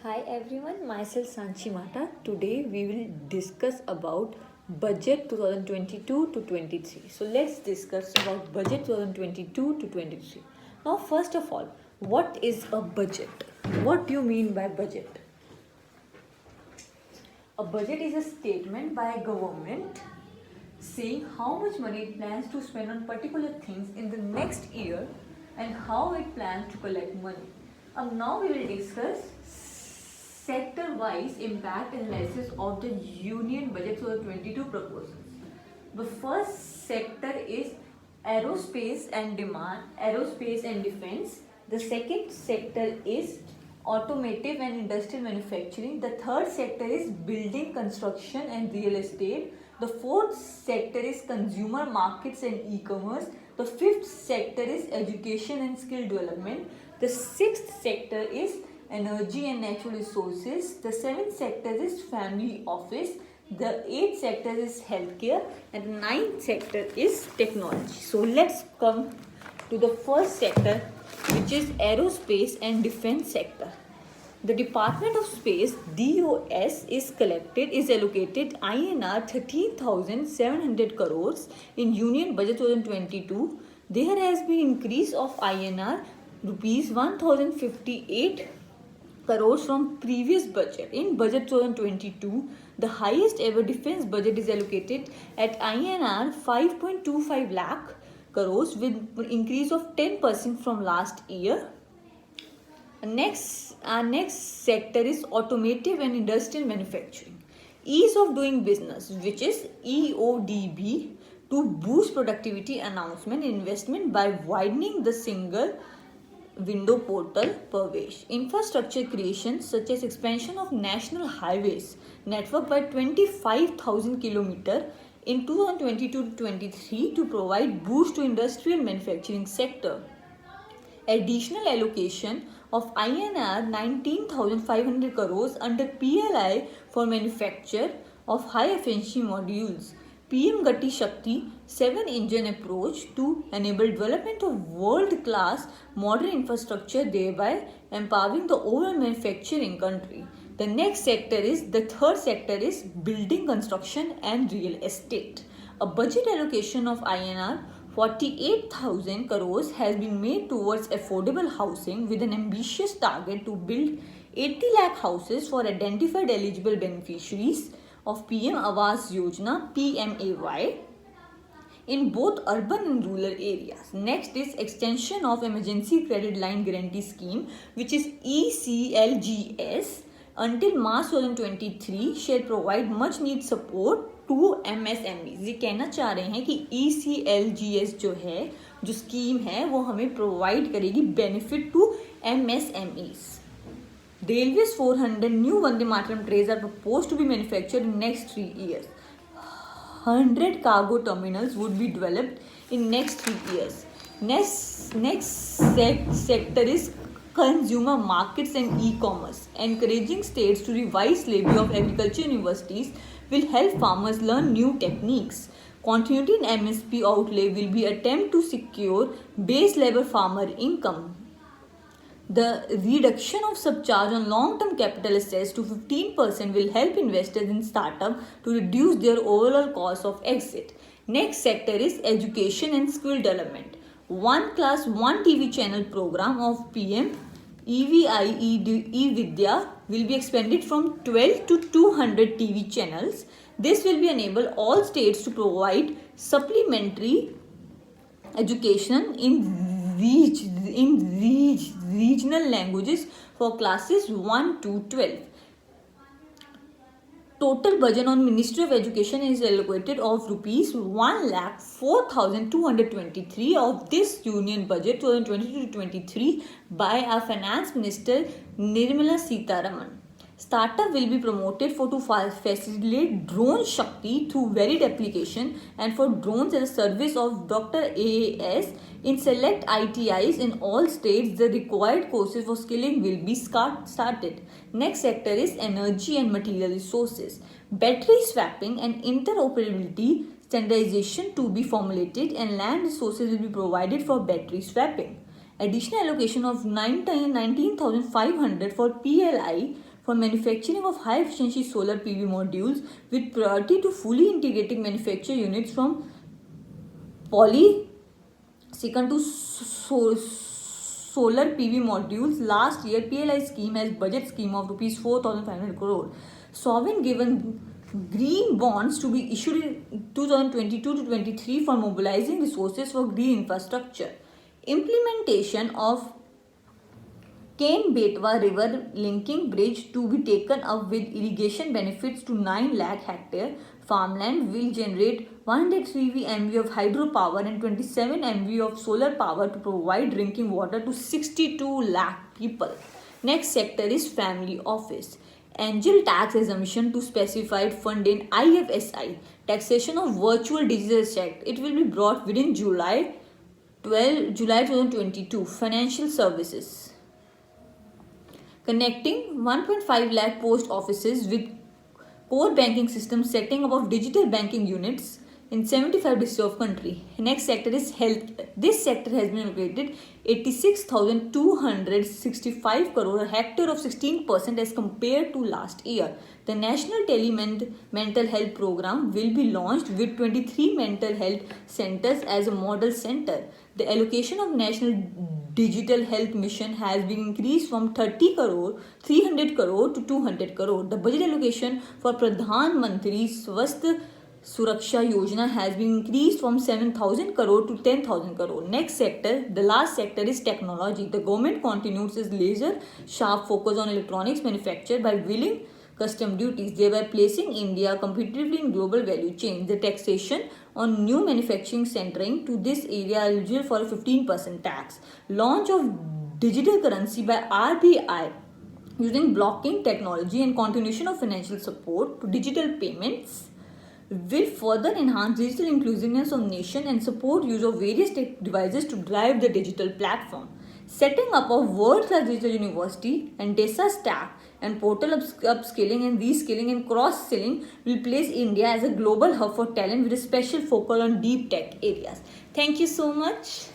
Hi everyone, myself Sanchi Mata. Today we will discuss about budget 2022 to 23. So let's discuss about budget 2022 to 23. Now first of all, what is a budget? What do you mean by budget? A budget is a statement by a government saying how much money it plans to spend on particular things in the next year and how it plans to collect money. Now we will discuss sector-wise impact analysis of the Union Budget 2022 proposals. The first sector is aerospace and defense. The second sector is automotive and industrial manufacturing. The third sector is building, construction and real estate. The fourth sector is consumer markets and e-commerce. The fifth sector is education and skill development. The sixth sector is energy and natural resources. The seventh sector is family office. The eighth sector is healthcare and the ninth sector is technology. So let's come to the first sector, which is aerospace and defense sector. The Department of Space (DOS) is allocated INR 13,700 crores in Union Budget 2022. There has been increase of INR rupees 1,058 crores from previous budget. In budget 2022, the highest ever defense budget is allocated at INR 5.25 lakh crores with increase of 10% from last year. Our next sector is automotive and industrial manufacturing. Ease of doing business, which is EODB, to boost productivity announcement investment by widening the single window portal Parvesh. Infrastructure creation such as expansion of national highways network by 25,000 km in 2022-23 to provide boost to industrial manufacturing sector. Additional allocation of INR 19,500 crores under PLI for manufacture of high efficiency modules. PM Gati Shakti 7-engine approach to enable development of world-class modern infrastructure, thereby empowering the overall manufacturing country. The third sector is building, construction and real estate. A budget allocation of INR 48,000 crores has been made towards affordable housing with an ambitious target to build 80 lakh houses for identified eligible beneficiaries of PM Awas Yojana PMAY in both urban and rural areas. Next is extension of Emergency Credit Line Guarantee Scheme, which is ECLGS, until March 2023 shall provide much needed support to MSMEs. ये कहना चाह रहे हैं कि ECLGS जो scheme है वो हमें प्रोवाइड करेगी benefit to MSMEs. Railways 400 new Vande Mataram trains are proposed to be manufactured in next 3 years. 100 cargo terminals would be developed in next 3 years. Next sector is consumer markets and e-commerce. Encouraging states to revise levy of agriculture universities will help farmers learn new techniques. Continuity in MSP outlay will be attempt to secure base level farmer income. The reduction of subcharge on long-term capital assets to 15% will help investors in startup to reduce their overall cost of exit. Next sector is education and skill development. One class, one TV channel program of PM eVidya will be expanded from 12 to 200 TV channels. This will be enable all states to provide supplementary education in regional languages for classes 1 to 12. Total budget on Ministry of Education is allocated of rupees 1,04,223 of this Union Budget 2022-23 by our Finance Minister Nirmala Sitharaman. Startup will be promoted to facilitate drone Shakti through varied application and for drones as a service of Dr. AAS in select ITIs in all states. The required courses for skilling will be started. Next sector is energy and material resources. Battery swapping and interoperability standardization to be formulated and land resources will be provided for battery swapping. Additional allocation of 19,500 for PLI for manufacturing of high efficiency solar PV modules with priority to fully integrating manufacture units from polysilicon to solar PV modules. Last year, PLI scheme has budget scheme of rupees 4,500 crore. Sovereign given green bonds to be issued in 2022 to 23 for mobilizing resources for green infrastructure. Implementation of Ken-Betwa river linking bridge to be taken up with irrigation benefits to 9 lakh hectare farmland will generate 103 MV of hydropower and 27 MV of solar power to provide drinking water to 62 lakh people. Next sector is family office. Angel tax exemption to specified fund in IFSI. Taxation of virtual digital check. It will be brought within July 2022. Financial services. Connecting 1.5 lakh post offices with core banking system, setting up of digital banking units in 75 districts of country. Next sector is health. This sector has been allocated 86,265 crore, a hectare of 16% as compared to last year. The National Mental Health Program will be launched with 23 mental health centers as a model center. The allocation of National Digital Health Mission has been increased from 300 crore to 200 crore. The budget allocation for Pradhan Mantri Swasth Suraksha Yojana has been increased from 7,000 crore to 10,000 crore. Next sector, the last sector is technology. The government continues its laser sharp focus on electronics manufacture by willing custom duties, thereby placing India competitively in global value chain. The taxation on new manufacturing centering to this area eligible for a 15% tax. Launch of digital currency by RBI using blockchain technology and continuation of financial support to digital payments will further enhance digital inclusiveness of nation and support use of various tech devices to drive the digital platform. Setting up of world-class digital university and DESA stack and portal upskilling and reskilling and cross-skilling will place India as a global hub for talent with a special focus on deep tech areas. Thank you so much.